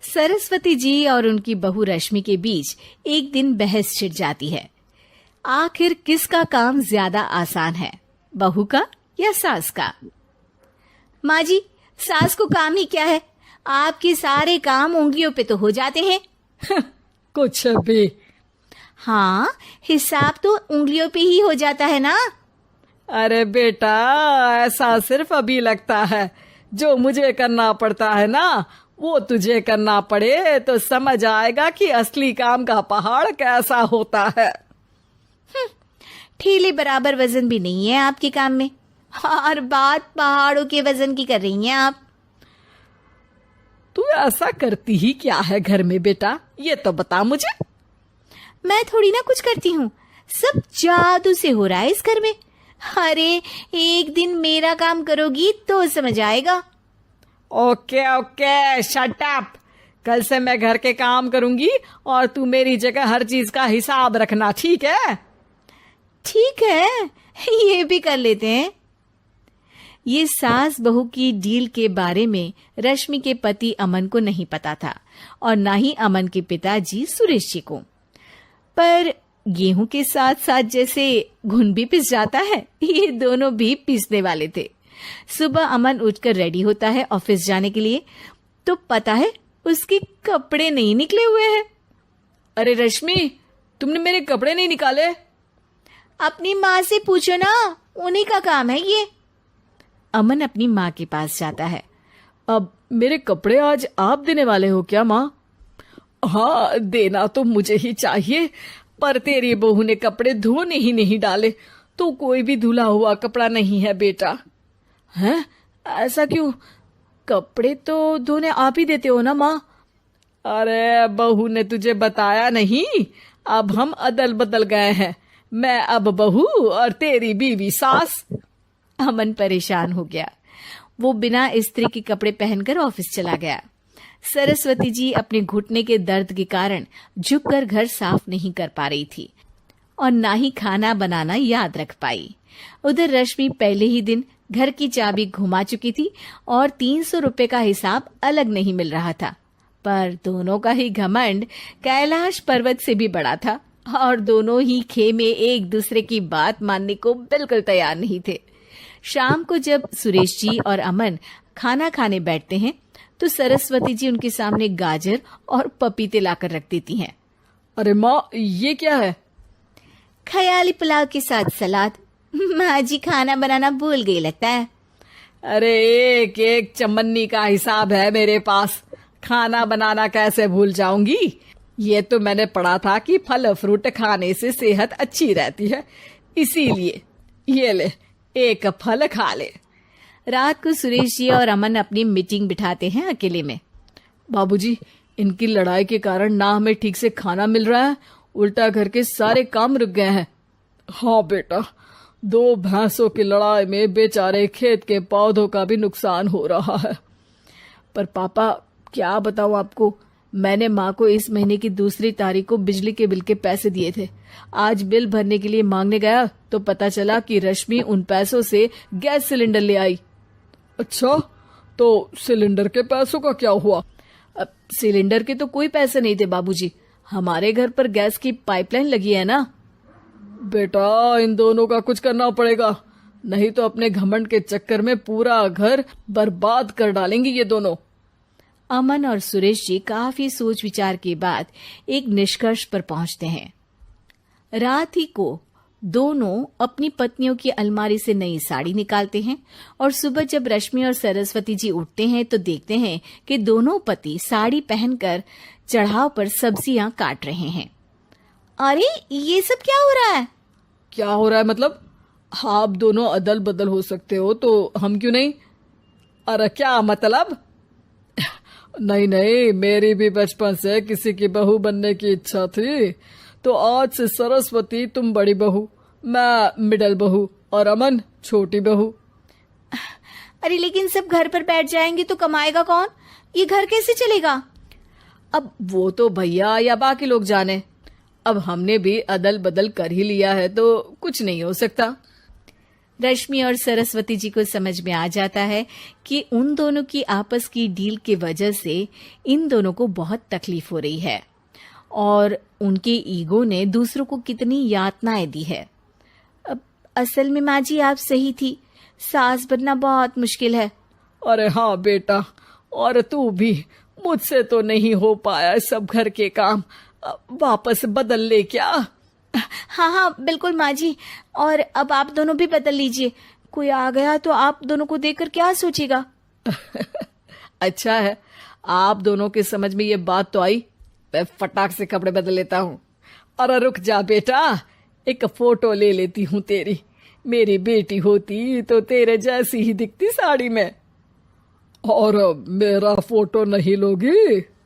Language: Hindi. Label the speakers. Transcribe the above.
Speaker 1: सरस्वती जी और उनकी बहू रश्मि के बीच एक दिन बहस छिड़ जाती है। आखिर किसका काम ज्यादा आसान है, बहू का या सास का? माँ जी, सास को काम ही क्या है, आपके सारे काम उंगलियों पे तो हो जाते हैं।
Speaker 2: कुछ भी।
Speaker 1: हाँ, हिसाब तो उंगलियों पे ही हो जाता है ना।
Speaker 2: अरे बेटा, ऐसा सिर्फ अभी लगता है। जो मुझे करना पड़ता है ना, वो तुझे करना पड़े तो समझ आएगा कि असली काम का पहाड़ कैसा होता है।
Speaker 1: ठेले बराबर वजन भी नहीं है आपके काम में, और बात पहाड़ों के वजन की कर रही हैं आप।
Speaker 2: तू ऐसा करती ही क्या है घर में बेटा, ये तो बता मुझे।
Speaker 1: मैं थोड़ी ना कुछ करती हूँ, सब जादू से हो रहा है इस घर में। अरे एक दिन मेरा काम करोगी तो समझ आएगा।
Speaker 2: Okay okay, shut up. कल से मैं घर के काम करूंगी और तू मेरी जगह हर चीज का हिसाब रखना, ठीक है?
Speaker 1: ठीक है, ये भी कर लेते हैं। ये सास बहू की डील के बारे में रश्मि के पति अमन को नहीं पता था और ना ही अमन के पिताजी सुरेश जी को। पर गेहूं के साथ साथ जैसे घुन भी पिस जाता है, ये दोनों भी पीसने वाले थे। सुबह अमन उठकर रेडी होता है ऑफिस जाने के लिए, तो पता है उसके कपड़े नहीं निकले हुए हैं।
Speaker 2: अरे रश्मि, तुमने मेरे कपड़े नहीं निकाले?
Speaker 1: अपनी माँ से पूछो ना, उन्हीं का काम है ये। अमन अपनी माँ के पास जाता है।
Speaker 2: अब मेरे कपड़े आज आप देने वाले हो क्या माँ? हाँ, देना तो मुझे ही चाहिए, पर तेरी बहू ने कपड़े धोने ही नहीं डाले, तो कोई भी धुला हुआ कपड़ा नहीं है बेटा। हैं? ऐसा क्यों? कपड़े तो धोने आप ही देते हो ना माँ? अरे बहू ने तुझे बताया नहीं, अब हम अदल बदल गए हैं। मैं अब बहू और तेरी बीवी सास।
Speaker 1: अमन परेशान हो गया। वो बिना इस्त्री के कपड़े पहनकर ऑफिस चला गया। सरस्वती जी अपने घुटने के दर्द के कारण झुककर घर साफ नहीं कर पा रही थी और ना ही खाना बनाना याद रख पाई। उधर रश्मि पहले ही दिन घर की चाबी घुमा चुकी थी और 300 रुपए का हिसाब अलग नहीं मिल रहा था। पर दोनों का ही घमंड कैलाश पर्वत से भी बड़ा था और दोनों ही खेमे एक दूसरे की बात मानने को बिल्कुल तैयार नहीं थे। शाम को जब सुरेश जी और अमन खाना खाने बैठते हैं तो सरस्वती जी उनके सामने गाजर और पपीते लाकर रख देती हैं।
Speaker 2: अरे माँ, ये क्या है?
Speaker 1: ख्याली पुलाव के साथ सलाद। माँ जी खाना बनाना भूल गई लगता है।
Speaker 2: अरे एक एक चमन्नी का हिसाब है मेरे पास, खाना बनाना कैसे भूल जाऊंगी? ये तो मैंने पढ़ा था कि फल फ्रूट खाने से सेहत अच्छी रहती है, इसीलिए ये ले, एक फल खा ले।
Speaker 1: रात को सुरेश जी और अमन अपनी मीटिंग बिठाते हैं अकेले में।
Speaker 2: बाबूजी, इनकी लड़ाई के कारण ना हमें ठीक से खाना मिल रहा है, उल्टा घर के सारे काम रुक गए हैं। हाँ बेटा, 2 भैंसों की लड़ाई में बेचारे खेत के पौधों का भी नुकसान हो रहा है। पर पापा, क्या बताऊं आपको, मैंने माँ को इस महीने की 2 तारीख को बिजली के बिल के पैसे दिए थे। आज बिल भरने के लिए मांगने गया तो पता चला कि रश्मि उन पैसों से गैस सिलेंडर ले आई। अच्छा, तो सिलेंडर के पैसों का क्या हुआ?
Speaker 1: अब सिलेंडर के तो कोई पैसे नहीं थे बाबूजी, हमारे घर पर गैस की पाइपलाइन लगी है ना।
Speaker 2: बेटा, इन दोनों का कुछ करना पड़ेगा, नहीं तो अपने घमंड के चक्कर में पूरा घर बर्बाद कर डालेंगे ये दोनों।
Speaker 1: अमन और सुरेश जी काफी सोच विचार के बाद एक निष्कर्ष पर पहुंचते हैं। रात ही को दोनों अपनी पत्नियों की अलमारी से नई साड़ी निकालते हैं और सुबह जब रश्मि और सरस्वती जी उठते हैं तो देखते हैं कि दोनों पति साड़ी पहनकर चढ़ाव पर सब्जियां काट रहे हैं। अरे ये सब क्या हो रहा है?
Speaker 2: क्या हो रहा है मतलब? आप दोनों अदल बदल हो सकते हो तो हम क्यों नहीं? अरे क्या मतलब? नहीं नहीं, मेरी भी बचपन से किसी की बहू बनने की इच्छा थी, तो आज से सरस्वती तुम बड़ी बहू, मैं मिडल बहू और अमन छोटी बहू।
Speaker 1: अरे लेकिन सब घर पर बैठ जाएंगे तो कमाएगा कौन? ये घर कैसे चलेगा?
Speaker 2: अब वो तो भैया या बाकी लोग जाने, अब हमने भी अदल बदल कर ही लिया है तो कुछ नहीं हो सकता।
Speaker 1: रश्मि और सरस्वती जी को समझ में आ जाता है कि उन दोनों की आपस की डील की वजह से इन दोनों को बहुत तकलीफ हो रही है और उनके ईगो ने दूसरों को कितनी यातनाएं दी है। अब असल में माँ जी आप सही थी, सास बनना बहुत मुश्किल है।
Speaker 2: अरे हाँ बेटा, और तू भी, मुझसे तो नहीं हो पाया सब घर के काम, वापस बदल ले क्या?
Speaker 1: हाँ हाँ बिल्कुल माँ जी, और अब आप दोनों भी बदल लीजिए, कोई आ गया तो आप दोनों को देखकर क्या सोचेगा।
Speaker 2: अच्छा है, आप दोनों के समझ में ये बात तो आई। मैं फटाक से कपड़े बदल लेता हूँ। अरे रुक जा बेटा, एक फोटो ले लेती हूँ तेरी। मेरी बेटी होती तो तेरे जैसी ही दिखती साड़ी में। और मेरा फोटो नहीं लोगी?